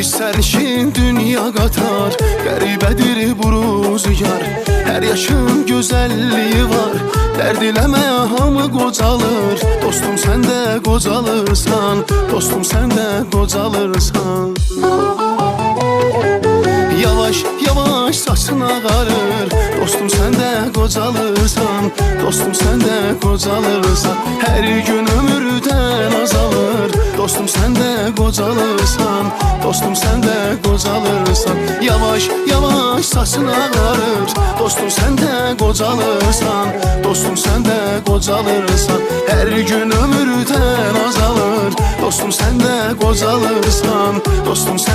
Bir sərnişin dünya qatar, qəribədir bu rüzgar. Hər yaşın gözəlliyi var, dərd eləmə hamı qocalır. Dostum sən də qocalırsan, dostum sən də qocalırsan. Yavaş yavaş saçın ağarır, dostum sən də qocalırsan, dostum sən də qocalırsan. Hər gün ömürdən azalır, dostum sən də qocalırsan, dostum sən də qocalırsan. Yavaş yavaş saçın ağarır, dostum sən də qocalırsan, dostum sən də qocalırsan. Hər gün ömürdən azalır, dostum sən də qocalırsan, dostum sən